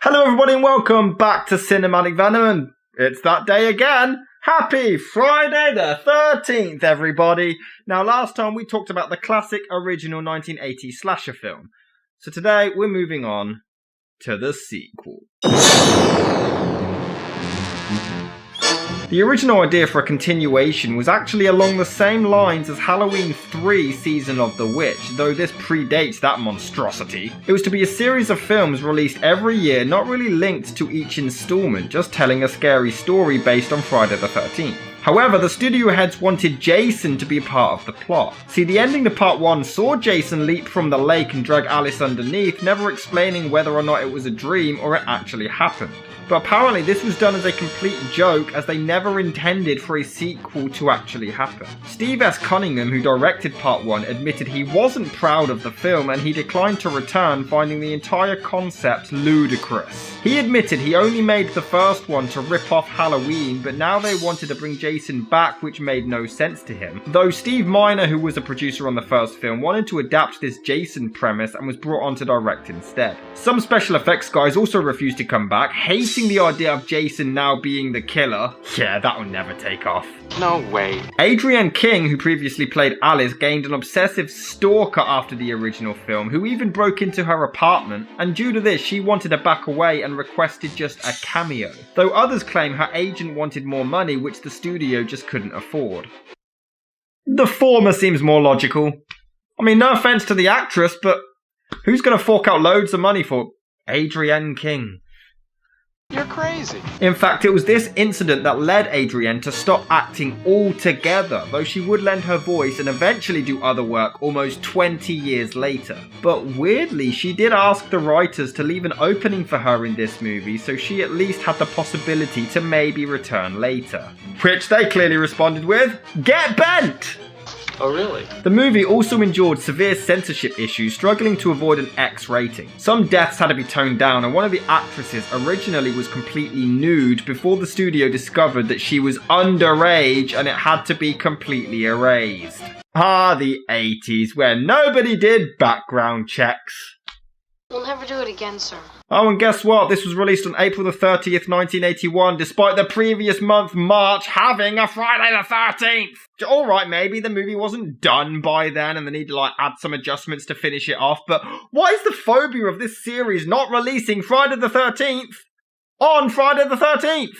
Hello everybody and welcome back to Cinematic Venom, and it's that day again. Happy Friday the 13th, everybody. Now last time we talked about the classic original 1980s slasher film. So today we're moving on to the sequel. The original idea for a continuation was actually along the same lines as Halloween 3 Season of the Witch, though this predates that monstrosity. It was to be a series of films released every year, not really linked to each installment, just telling a scary story based on Friday the 13th. However, the studio heads wanted Jason to be a part of the plot. See, the ending to part 1 saw Jason leap from the lake and drag Alice underneath, never explaining whether or not it was a dream or it actually happened. But apparently this was done as a complete joke, as they never intended for a sequel to actually happen. Steve S. Cunningham, who directed part 1, admitted he wasn't proud of the film and he declined to return, finding the entire concept ludicrous. He admitted he only made the first one to rip off Halloween, but now they wanted to bring Jason back, which made no sense to him. Though Steve Miner, who was a producer on the first film, wanted to adapt this Jason premise and was brought on to direct instead. Some special effects guys also refused to come back, hating the idea of Jason now being the killer. Yeah, that will never take off. No way. Adrienne King, who previously played Alice, gained an obsessive stalker after the original film, who even broke into her apartment, and due to this she wanted to back away and requested just a cameo. Though others claim her agent wanted more money, which the studio just couldn't afford. The former seems more logical. I mean, no offense to the actress, but who's gonna fork out loads of money for Adrienne King? You're crazy. In fact, it was this incident that led Adrienne to stop acting altogether, though she would lend her voice and eventually do other work almost 20 years later. But weirdly, she did ask the writers to leave an opening for her in this movie, so she at least had the possibility to maybe return later. Which they clearly responded with, "Get bent!" Oh, really? The movie also endured severe censorship issues, struggling to avoid an X rating. Some deaths had to be toned down, and one of the actresses originally was completely nude before the studio discovered that she was underage and it had to be completely erased. Ah, the 80s, where nobody did background checks. We'll never do it again, sir. Oh, and guess what? This was released on April the 30th, 1981, despite the previous month, March, having a Friday the 13th. Alright, maybe the movie wasn't done by then and they need to add some adjustments to finish it off, but why is the phobia of this series not releasing Friday the 13th on Friday the 13th?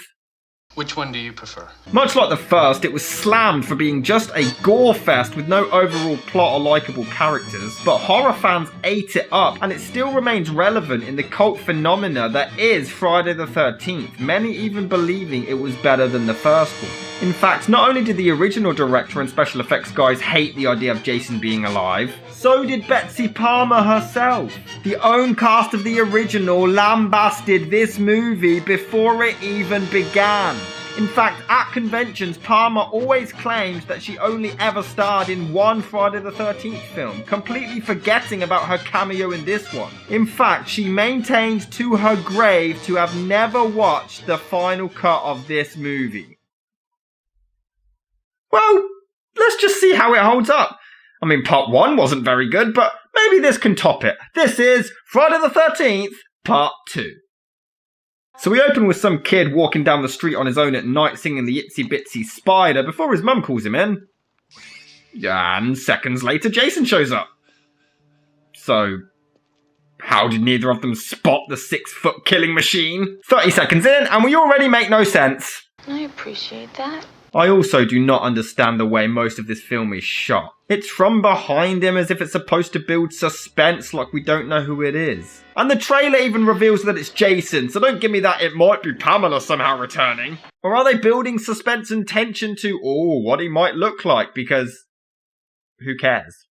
Which one do you prefer? Much like the first, it was slammed for being just a gore fest with no overall plot or likeable characters, but horror fans ate it up and it still remains relevant in the cult phenomena that is Friday the 13th, many even believing it was better than the first one. In fact, not only did the original director and special effects guys hate the idea of Jason being alive, so did Betsy Palmer herself. The own cast of the original lambasted this movie before it even began. In fact, at conventions, Palmer always claimed that she only ever starred in one Friday the 13th film, completely forgetting about her cameo in this one. In fact, she maintained to her grave to have never watched the final cut of this movie. Well, let's just see how it holds up. I mean, part 1 wasn't very good, but maybe this can top it. This is Friday the 13th, part 2. So we open with some kid walking down the street on his own at night singing the Itsy Bitsy Spider before his mum calls him in. And seconds later, Jason shows up. So, how did neither of them spot the 6-foot killing machine? 30 seconds in, and we already make no sense. I appreciate that. I also do not understand the way most of this film is shot. It's from behind him as if it's supposed to build suspense like we don't know who it is. And the trailer even reveals that it's Jason, so don't give me that it might be Pamela somehow returning. Or are they building suspense and tension to, what he might look like, because who cares?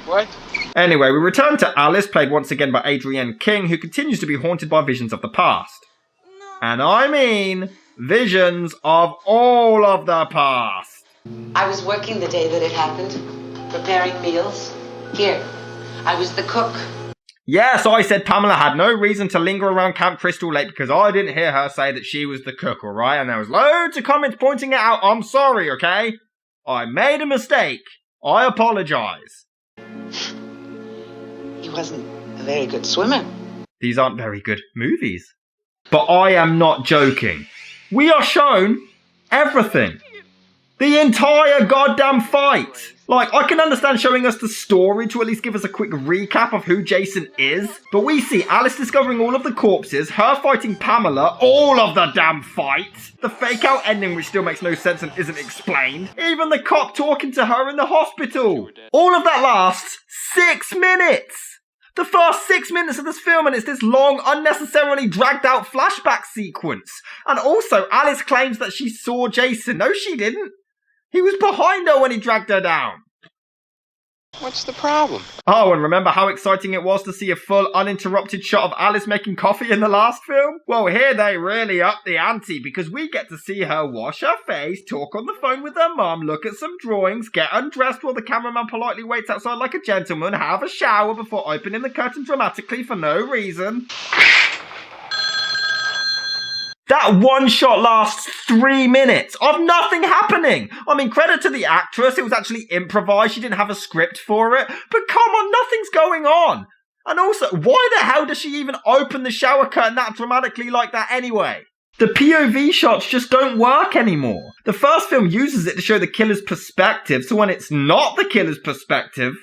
What? Anyway, we return to Alice, played once again by Adrienne King, who continues to be haunted by visions of the past. And I mean visions of all of the past. I was working the day that it happened, preparing meals. Here, I was the cook. Yes, I said Pamela had no reason to linger around Camp Crystal Lake because I didn't hear her say that she was the cook, alright? And there was loads of comments pointing it out. I'm sorry, okay? I made a mistake. I apologise. He wasn't a very good swimmer. these aren't very good movies. But I am not joking. We are shown everything. The entire goddamn fight. Like, I can understand showing us the story to at least give us a quick recap of who Jason is, but we see Alice discovering all of the corpses, her fighting Pamela, all of the damn fights, the fake out ending which still makes no sense and isn't explained, even the cop talking to her in the hospital. All of that lasts 6 minutes! The first 6 minutes of this film, and it's this long, unnecessarily dragged out flashback sequence. And also, Alice claims that she saw Jason. No, she didn't. He was behind her when he dragged her down. What's the problem? Oh, and remember how exciting it was to see a full, uninterrupted shot of Alice making coffee in the last film? Well, here they really up the ante because we get to see her wash her face, talk on the phone with her mum, look at some drawings, get undressed while the cameraman politely waits outside like a gentleman, have a shower before opening the curtain dramatically for no reason. That one shot lasts 3 minutes of nothing happening. I mean, credit to the actress, it was actually improvised, she didn't have a script for it. But come on, nothing's going on. And also, why the hell does she even open the shower curtain that dramatically like that anyway? The POV shots just don't work anymore. The first film uses it to show the killer's perspective, so when it's not the killer's perspective,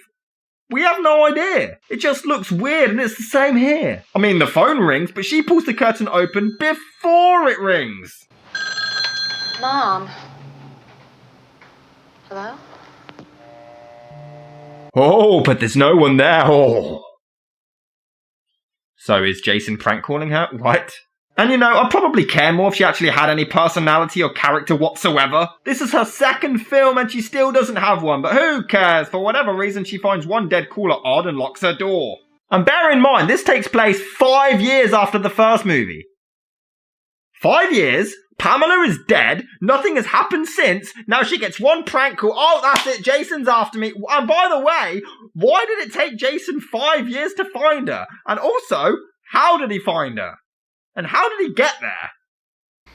we have no idea. It just looks weird, and it's the same here. I mean, the phone rings, but she pulls the curtain open before it rings. Mom. Hello? Oh, but there's no one there. Oh. So is Jason prank calling her? What? And you know, I'd probably care more if she actually had any personality or character whatsoever. This is her second film and she still doesn't have one, but who cares? For whatever reason, she finds one dead caller odd and locks her door. And bear in mind, this takes place 5 years after the first movie. 5 years? Pamela is dead, nothing has happened since, now she gets one prank call, oh that's it, Jason's after me. And by the way, why did it take Jason 5 years to find her? And also, how did he find her? And how did he get there?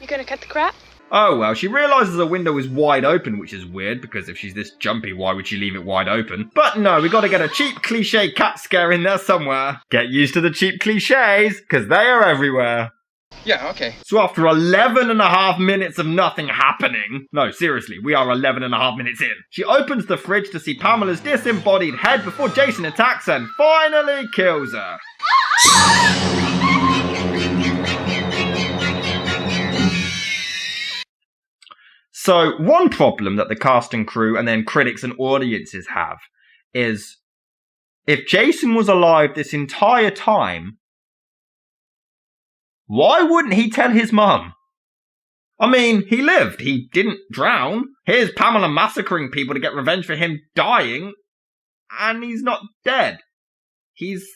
You gonna cut the crap? Oh well, she realises the window is wide open, which is weird, because if she's this jumpy, why would she leave it wide open? But no, we gotta get a cheap cliche cat scare in there somewhere. Get used to the cheap cliches, because they are everywhere. Yeah, okay. So after 11.5 minutes of nothing happening, no, seriously, we are 11.5 minutes in, she opens the fridge to see Pamela's disembodied head before Jason attacks and finally kills her. So, one problem that the cast and crew and then critics and audiences have is if Jason was alive this entire time, why wouldn't he tell his mum? I mean, he lived, he didn't drown. Here's Pamela massacring people to get revenge for him dying, and he's not dead. He's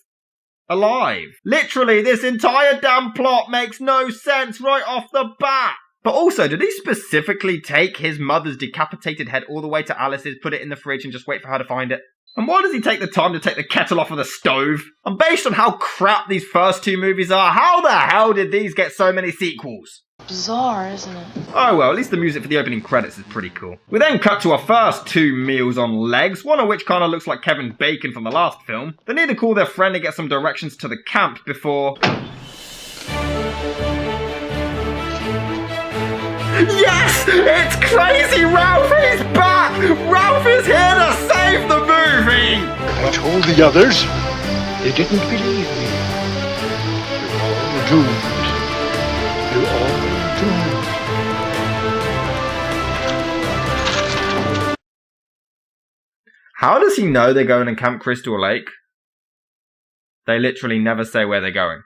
alive. Literally, this entire damn plot makes no sense right off the bat. But also, did he specifically take his mother's decapitated head all the way to Alice's, put it in the fridge and just wait for her to find it? And why does he take the time to take the kettle off of the stove? And based on how crap these first two movies are, how the hell did these get so many sequels? Bizarre, isn't it? Oh well, at least the music for the opening credits is pretty cool. We then cut to our first two meals on legs, one of which kinda looks like Kevin Bacon from the last film. They need to call their friend to get some directions to the camp before... Yes! It's Crazy Ralph! He's back! Ralph is here to save the movie! I told the others. They didn't believe me. You're all doomed. You're all doomed. How does he know they're going to Camp Crystal Lake? They literally never say where they're going.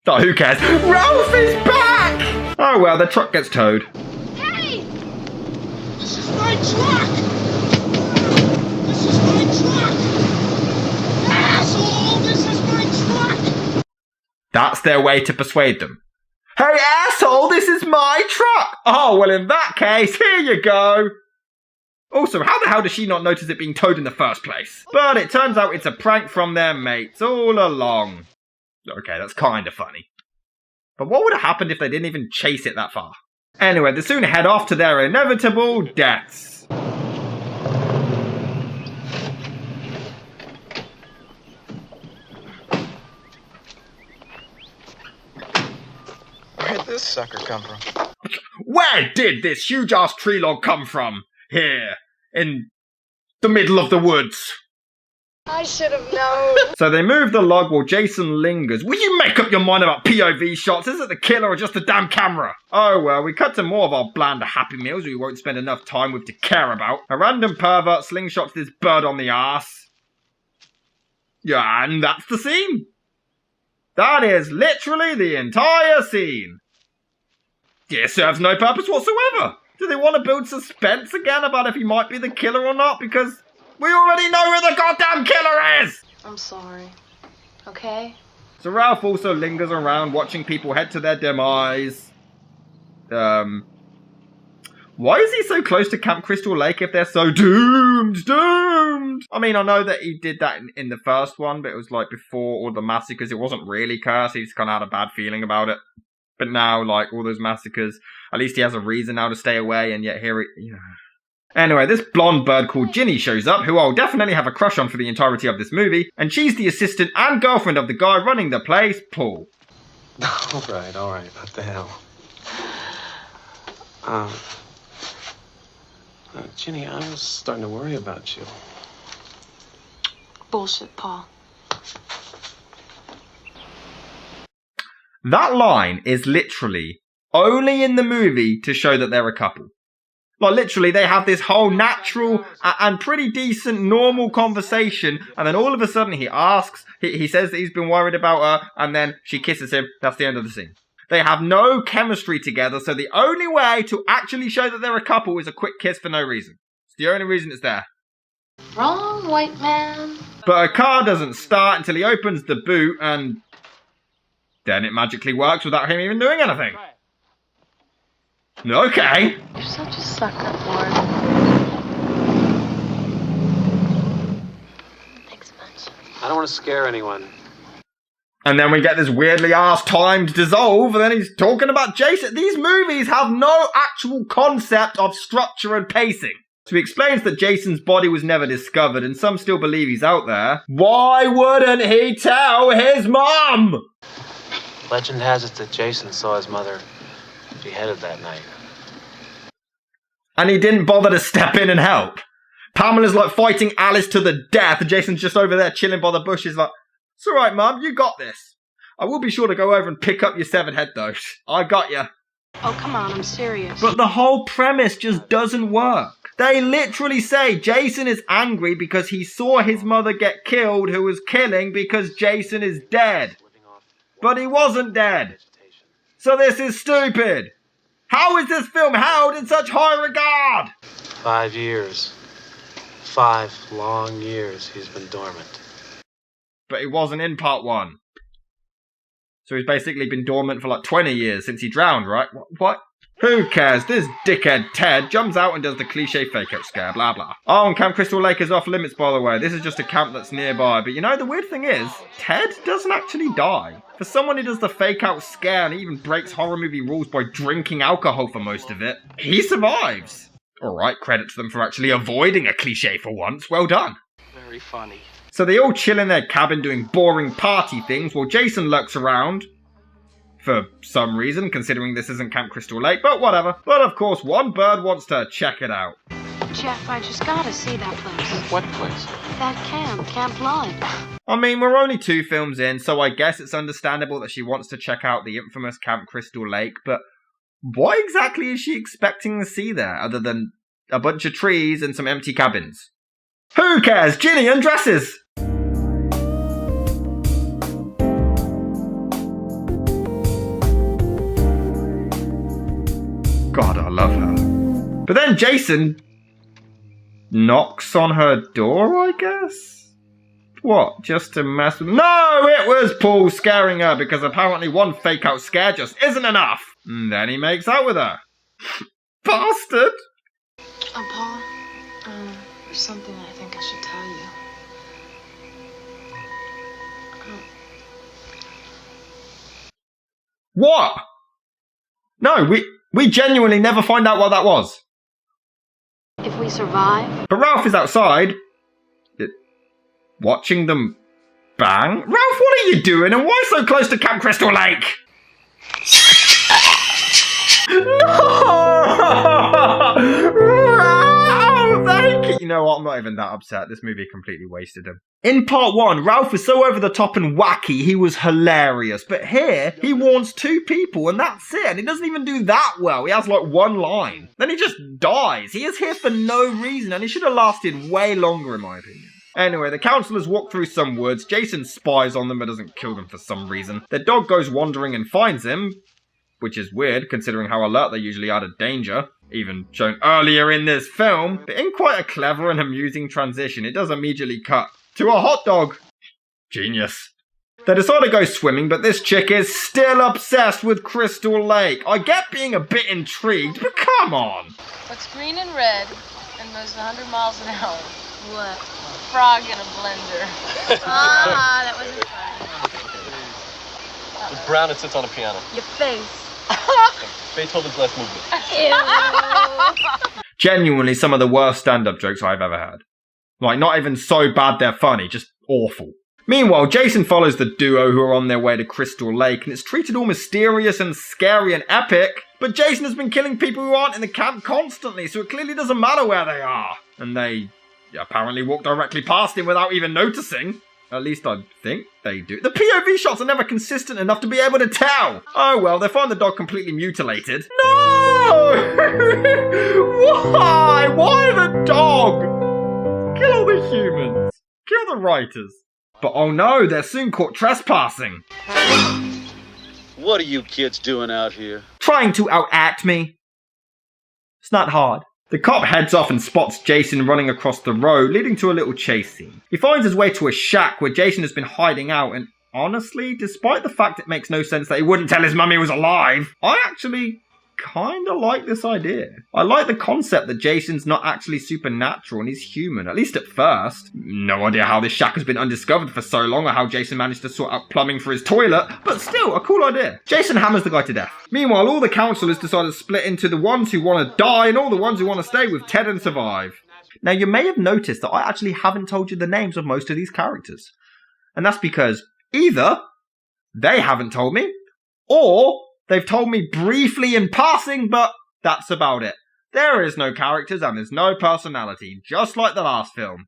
Oh, who cares? Ralph is back! Oh well, the truck gets towed. Hey! This is my truck! This is my truck! Asshole! This is my truck! That's their way to persuade them. Hey asshole, this is my truck! Oh, well in that case, here you go! Also, how the hell does she not notice it being towed in the first place? But it turns out it's a prank from their mates all along. Okay, that's kinda funny. But what would have happened if they didn't even chase it that far? Anyway, they soon head off to their inevitable deaths. this sucker come from? Where did this huge-ass tree log come from? Here, in the middle of the woods. I should have known. So they move the log while Jason lingers. Will you make up your mind about POV shots? Is it the killer or just the damn camera? Oh well, we cut to more of our bland Happy Meals we won't spend enough time with to care about. A random pervert slingshots this bird on the ass. Yeah, and that's the scene. That is literally the entire scene. It serves no purpose whatsoever. Do they want to build suspense again about if he might be the killer or not? Because we already know who the goddamn killer is! I'm sorry. Okay? So Ralph also lingers around watching people head to their demise. Why is he so close to Camp Crystal Lake if they're so doomed? Doomed! I mean, I know that he did that in the first one, but it was like before all the massacres. It wasn't really cursed. He just kind of had a bad feeling about it. But now, like, all those massacres, at least he has a reason now to stay away, and yet here he... Yeah. Anyway, this blonde bird called Ginny shows up, who I'll definitely have a crush on for the entirety of this movie, and she's the assistant and girlfriend of the guy running the place, Paul. All right, what the hell? Ginny, I was starting to worry about you. Bullshit, Paul. That line is literally only in the movie to show that they're a couple. Like, literally, they have this whole natural and pretty decent, normal conversation, and then all of a sudden he asks, he says that he's been worried about her, and then she kisses him. That's the end of the scene. They have no chemistry together, so the only way to actually show that they're a couple is a quick kiss for no reason. It's the only reason it's there. Wrong, white man. But a car doesn't start until he opens the boot, and then it magically works without him even doing anything. Okay. You're such a sucker, Ward. Thanks much. I don't want to scare anyone. And then we get this weirdly ass timed dissolve, and then he's talking about Jason. These movies have no actual concept of structure and pacing. So he explains that Jason's body was never discovered, and some still believe he's out there. Why wouldn't he tell his mom? Legend has it that Jason saw his mother beheaded that night. And he didn't bother to step in and help. Pamela's like fighting Alice to the death, and Jason's just over there chilling by the bushes like, it's alright, Mum, you got this. I will be sure to go over and pick up your severed head, though. I got you. Oh, come on, I'm serious. But the whole premise just doesn't work. They literally say Jason is angry because he saw his mother get killed, who was killing because Jason is dead. But he wasn't dead. So this is stupid. How is this film held in such high regard? 5 years. 5 long years he's been dormant. But he wasn't in part 1. So he's basically been dormant for like 20 years since he drowned, right? What? Who cares? This dickhead Ted jumps out and does the cliche fake-out scare, blah blah. Oh, and Camp Crystal Lake is off limits, by the way. This is just a camp that's nearby. But you know, the weird thing is, Ted doesn't actually die. For someone who does the fake-out scare and even breaks horror movie rules by drinking alcohol for most of it, he survives. Alright, credit to them for actually avoiding a cliche for once. Well done. Very funny. So they all chill in their cabin doing boring party things while Jason lurks around. For some reason, considering this isn't Camp Crystal Lake, but whatever. But of course, one bird wants to check it out. Jeff, I just gotta see that place. What place? That camp, Camp Blood. I mean, we're only 2 films in, so I guess it's understandable that she wants to check out the infamous Camp Crystal Lake, but what exactly is she expecting to see there, other than a bunch of trees and some empty cabins? Who cares? Ginny undresses! God, I love her. But then Jason knocks on her door, I guess? What, just to mess with... No, it was Paul scaring her, because apparently one fake-out scare just isn't enough. And then he makes out with her. Bastard! Paul, there's something I think I should tell you. What? No, we genuinely never find out what that was. If we survive... But Ralph is outside, watching them bang. Ralph, what are you doing, and why so close to Camp Crystal Lake? know what? I'm not even that upset. This movie completely wasted him. In part 1, Ralph was so over the top and wacky, he was hilarious. But here, he warns 2 people and that's it. And he doesn't even do that well. He has like 1 line. Then he just dies. He is here for no reason and he should have lasted way longer in my opinion. Anyway, the counselors walk through some woods. Jason spies on them but doesn't kill them for some reason. Their dog goes wandering and finds him, which is weird considering how alert they usually are to danger, even shown earlier in this film. But in quite a clever and amusing transition, it does immediately cut to a hot dog. Genius. They decide to go swimming, but this chick is still obsessed with Crystal Lake. I get being a bit intrigued, but come on. What's green and red and moves 100 miles an hour? What? Frog in a blender. Ah, that wasn't funny. It's brown and sits on a piano. Your face. Beethoven's last movement. Ew. Genuinely some of the worst stand-up jokes I've ever had. Like, not even so bad they're funny, just awful. Meanwhile, Jason follows the duo who are on their way to Crystal Lake, and it's treated all mysterious and scary and epic. But Jason has been killing people who aren't in the camp constantly, so it clearly doesn't matter where they are. And they apparently walk directly past him without even noticing. At least I think they do. The POV shots are never consistent enough to be able to tell. Oh well, they find the dog completely mutilated. No! Why? Why the dog? Kill all the humans. Kill the writers. But oh no, they're soon caught trespassing. What are you kids doing out here? Trying to outact me. It's not hard. The cop heads off and spots Jason running across the road, leading to a little chase scene. He finds his way to a shack where Jason has been hiding out, and honestly, despite the fact it makes no sense that he wouldn't tell his mum he was alive, I actually kinda like this idea. I like the concept that Jason's not actually supernatural and he's human, at least at first. No idea how this shack has been undiscovered for so long or how Jason managed to sort out plumbing for his toilet, but still, a cool idea. Jason hammers the guy to death. Meanwhile, all the counselors decide to split into the ones who want to die and all the ones who want to stay with Ted and survive. Now, you may have noticed that I actually haven't told you the names of most of these characters. And that's because either they haven't told me, or they've told me briefly in passing, but that's about it. There is no characters and there's no personality, just like the last film.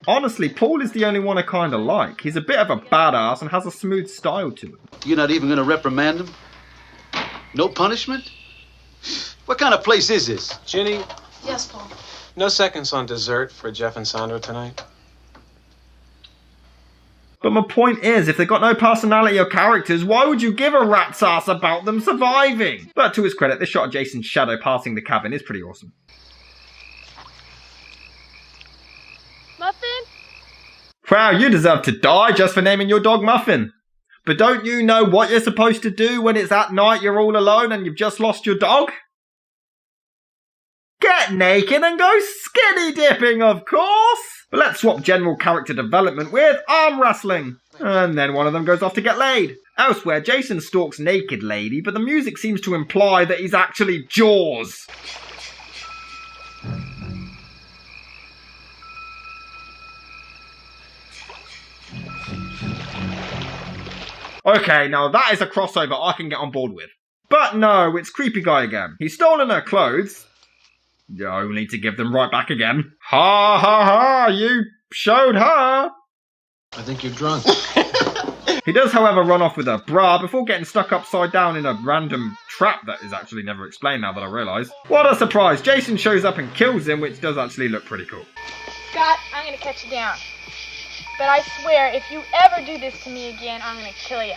Honestly, Paul is the only one I kinda like. He's a bit of a badass and has a smooth style to him. You're not even gonna reprimand him? No punishment? What kind of place is this? Ginny, Yes, Paul. no seconds on dessert for Jeff and Sandra tonight. But my point is, if they've got no personality or characters, why would you give a rat's ass about them surviving? But to his credit, this shot of Jason's shadow passing the cabin is pretty awesome. Muffin? Wow, you deserve to die just for naming your dog Muffin. But don't you know what you're supposed to do when it's at night, you're all alone and you've just lost your dog? Get naked and go skinny dipping, of course! But let's swap general character development with arm wrestling. And then one of them goes off to get laid. Elsewhere, Jason stalks naked lady, but the music seems to imply that he's actually Jaws. Okay, now that is a crossover I can get on board with. But no, it's creepy guy again. He's stolen her clothes, only to give them right back again. Ha ha ha, you showed her. I think you're drunk. He does, however, run off with her bra before getting stuck upside down in a random trap that is actually never explained now that I realise. What a surprise, Jason shows up and kills him, which does actually look pretty cool. Scott, I'm gonna cut you down. But I swear, if you ever do this to me again, I'm gonna kill you.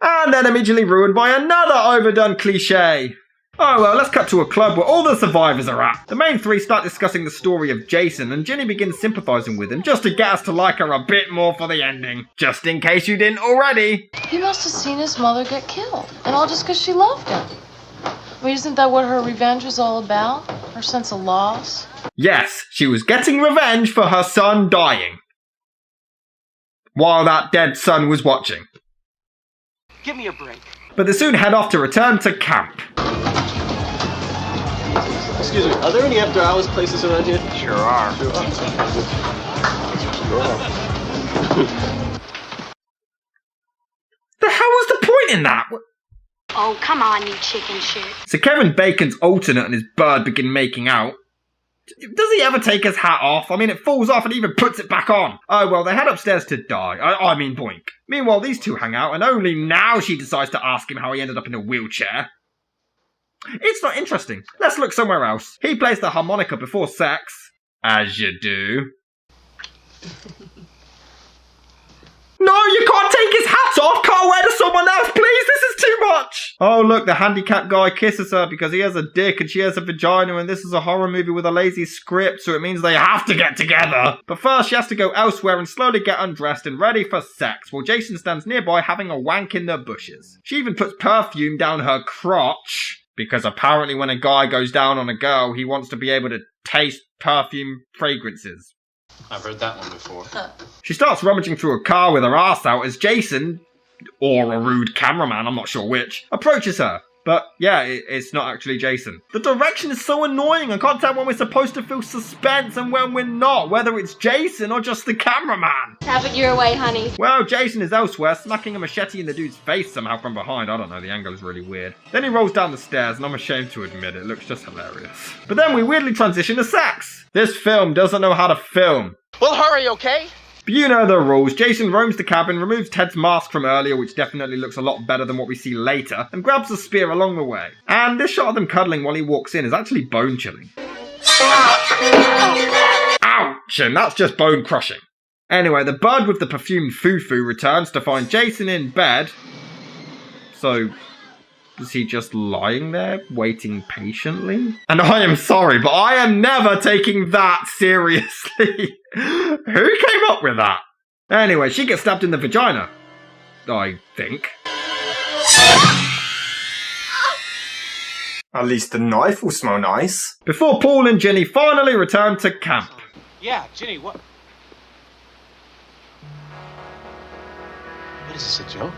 And then immediately ruined by another overdone cliche. Oh well, let's cut to a club where all the survivors are at. The main three start discussing the story of Jason, and Ginny begins sympathising with him just to get us to like her a bit more for the ending. Just in case you didn't already. He must have seen his mother get killed, and all just because she loved him. I mean, isn't that what her revenge was all about? Her sense of loss? Yes, she was getting revenge for her son dying. While that dead son was watching. Give me a break. But they soon head off to return to camp. Excuse me, are there any after-hours places around here? Sure are. The hell was the point in that? Oh, come on, you chicken shit. So Kevin Bacon's alternate and his bird begin making out. Does he ever take his hat off? I mean, it falls off and even puts it back on. Oh, well, they head upstairs to die. I mean, boink. Meanwhile, these two hang out, and only now she decides to ask him how he ended up in a wheelchair. It's not interesting. Let's look somewhere else. He plays the harmonica before sex. As you do. No, you can't take his hat off! Can't wear to someone else, please! This is too much! Oh, look, the handicapped guy kisses her because he has a dick and she has a vagina, and this is a horror movie with a lazy script, so it means they have to get together. But first, she has to go elsewhere and slowly get undressed and ready for sex, while Jason stands nearby having a wank in the bushes. She even puts perfume down her crotch, because apparently when a guy goes down on a girl, he wants to be able to taste perfume fragrances. I've heard that one before. She starts rummaging through a car with her ass out as Jason, or a rude cameraman, I'm not sure which, approaches her. But yeah, it's not actually Jason. The direction is so annoying. I can't tell when we're supposed to feel suspense and when we're not, whether it's Jason or just the cameraman. Have it your way, honey. Well, Jason is elsewhere, smacking a machete in the dude's face somehow from behind. I don't know, the angle is really weird. Then he rolls down the stairs, and I'm ashamed to admit it looks just hilarious. But then we weirdly transition to sex. This film doesn't know how to film. Well, hurry, okay? But you know the rules. Jason roams the cabin, removes Ted's mask from earlier, which definitely looks a lot better than what we see later, and grabs a spear along the way. And this shot of them cuddling while he walks in is actually bone-chilling. Ouch! And that's just bone-crushing. Anyway, the bud with the perfumed foo-foo returns to find Jason in bed. So, is he just lying there, waiting patiently? And I am sorry, but I am never taking that seriously. Who came up with that? Anyway, she gets stabbed in the vagina. I think. At least the knife will smell nice. Before Paul and Ginny finally return to camp. Yeah, Ginny, what? What is this, a joke?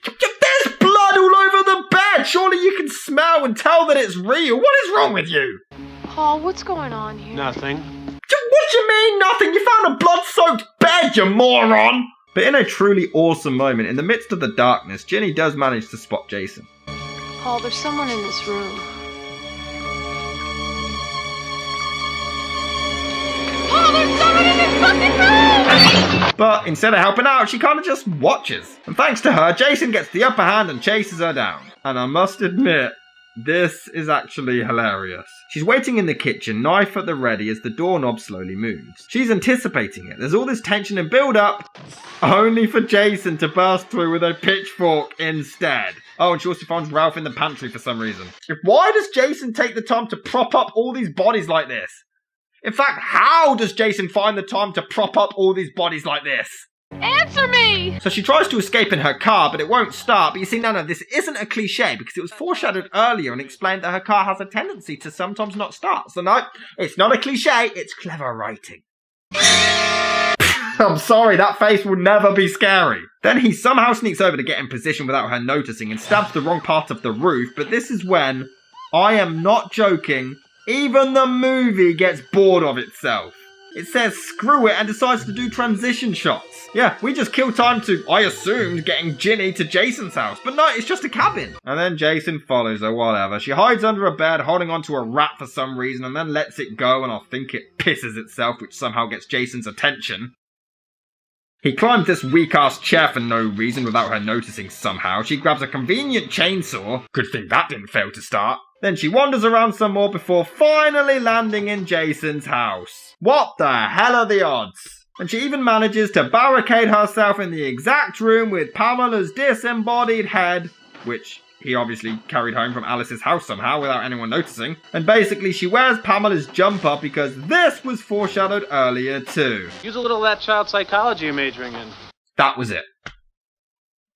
There's blood all over the bed! Surely you can smell and tell that it's real. What is wrong with you? Paul, what's going on here? Nothing. What do you mean, nothing? You found a blood-soaked bed, you moron! But in a truly awesome moment, in the midst of the darkness, Ginny does manage to spot Jason. Paul, there's someone in this room. Paul, there's someone in this fucking room! But instead of helping out, she kind of just watches. And thanks to her, Jason gets the upper hand and chases her down. And I must admit, this is actually hilarious. She's waiting in the kitchen, knife at the ready as the doorknob slowly moves. She's anticipating it. There's all this tension and build-up, only for Jason to burst through with a pitchfork instead. Oh, and she also finds Ralph in the pantry for some reason. Why does Jason take the time to prop up all these bodies like this? In fact, how does Jason find the time to prop up all these bodies like this? Answer me! So she tries to escape in her car, but it won't start. But you see, no, this isn't a cliche because it was foreshadowed earlier and explained that her car has a tendency to sometimes not start. So no, it's not a cliche, it's clever writing. I'm sorry, that face will never be scary. Then he somehow sneaks over to get in position without her noticing and stabs the wrong part of the roof, but this is when, I am not joking, even the movie gets bored of itself. It says screw it and decides to do transition shots. Yeah, we just kill time to, I assumed, getting Ginny to Jason's house. But no, it's just a cabin. And then Jason follows her, whatever. She hides under a bed, holding onto a rat for some reason, and then lets it go, and I think it pisses itself, which somehow gets Jason's attention. He climbs this weak-ass chair for no reason without her noticing somehow. She grabs a convenient chainsaw. Good thing that didn't fail to start. Then she wanders around some more before finally landing in Jason's house. What the hell are the odds? And she even manages to barricade herself in the exact room with Pamela's disembodied head, which he obviously carried home from Alice's house somehow without anyone noticing. And basically she wears Pamela's jumper because this was foreshadowed earlier too. Use a little of that child psychology you're majoring in. That was it.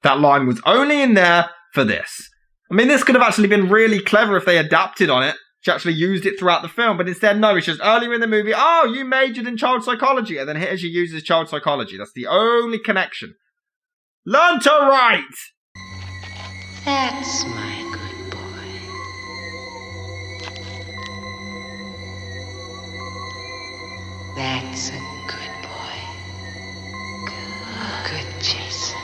That line was only in there for this. I mean, this could have actually been really clever if they adapted on it. She actually used it throughout the film, but instead, no, it's just earlier in the movie, oh, you majored in child psychology, and then here she uses child psychology. That's the only connection. Learn to write! That's my good boy. That's a good boy. Good Jason.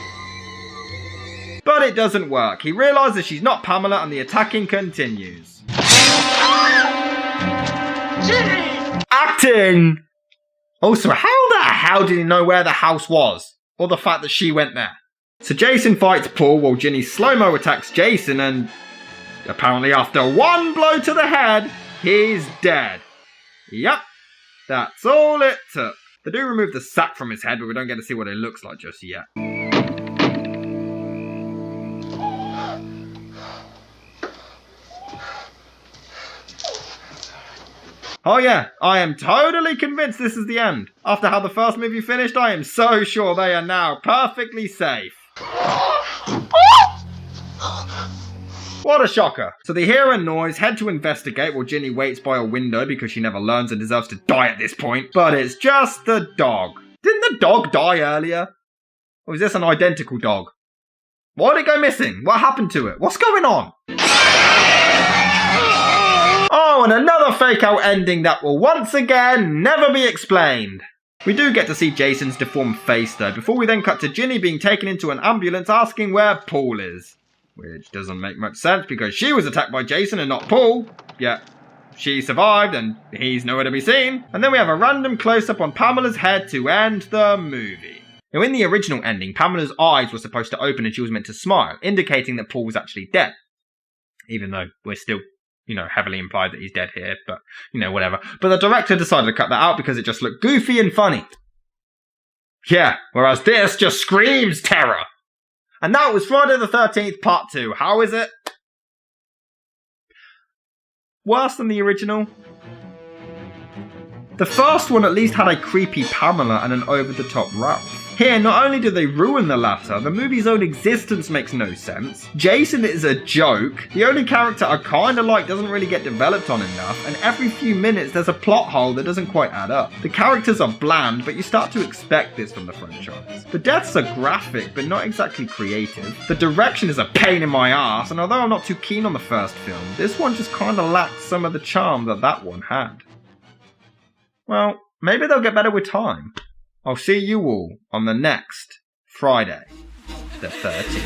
But it doesn't work. He realises she's not Pamela and the attacking continues. Ginny! acting! Also, how the hell did he know where the house was? Or the fact that she went there? So Jason fights Paul while Ginny slow-mo attacks Jason and apparently after one blow to the head, he's dead. Yep, that's all it took. They do remove the sack from his head, but we don't get to see what it looks like just yet. Oh yeah, I am totally convinced this is the end. After how the first movie finished, I am so sure they are now perfectly safe. What a shocker. So they hear a noise, head to investigate while Ginny waits by a window because she never learns and deserves to die at this point. But it's just the dog. Didn't the dog die earlier? Or is this an identical dog? Why did it go missing? What happened to it? What's going on? Oh, and another fake-out ending that will once again never be explained. We do get to see Jason's deformed face though, before we then cut to Ginny being taken into an ambulance asking where Paul is. Which doesn't make much sense because she was attacked by Jason and not Paul. Yet she survived and he's nowhere to be seen. And then we have a random close-up on Pamela's head to end the movie. Now in the original ending, Pamela's eyes were supposed to open and she was meant to smile, indicating that Paul was actually dead. Even though we're still, heavily implied that he's dead here, but, whatever. But the director decided to cut that out because it just looked goofy and funny. Yeah, whereas this just screams terror. And that was Friday the 13th Part 2. How is it? Worse than the original? The first one at least had a creepy Pamela and an over-the-top Ralph. Here, not only do they ruin the latter, the movie's own existence makes no sense. Jason is a joke. The only character I kinda like doesn't really get developed on enough, and every few minutes there's a plot hole that doesn't quite add up. The characters are bland, but you start to expect this from the franchise. The deaths are graphic, but not exactly creative. The direction is a pain in my ass, and although I'm not too keen on the first film, this one just kinda lacks some of the charm that one had. Well, maybe they'll get better with time. I'll see you all on the next Friday the 13th.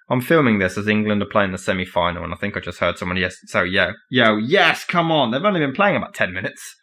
I'm filming this as England are playing the semi-final, and I think I just heard someone yes, come on, they've only been playing about 10 minutes.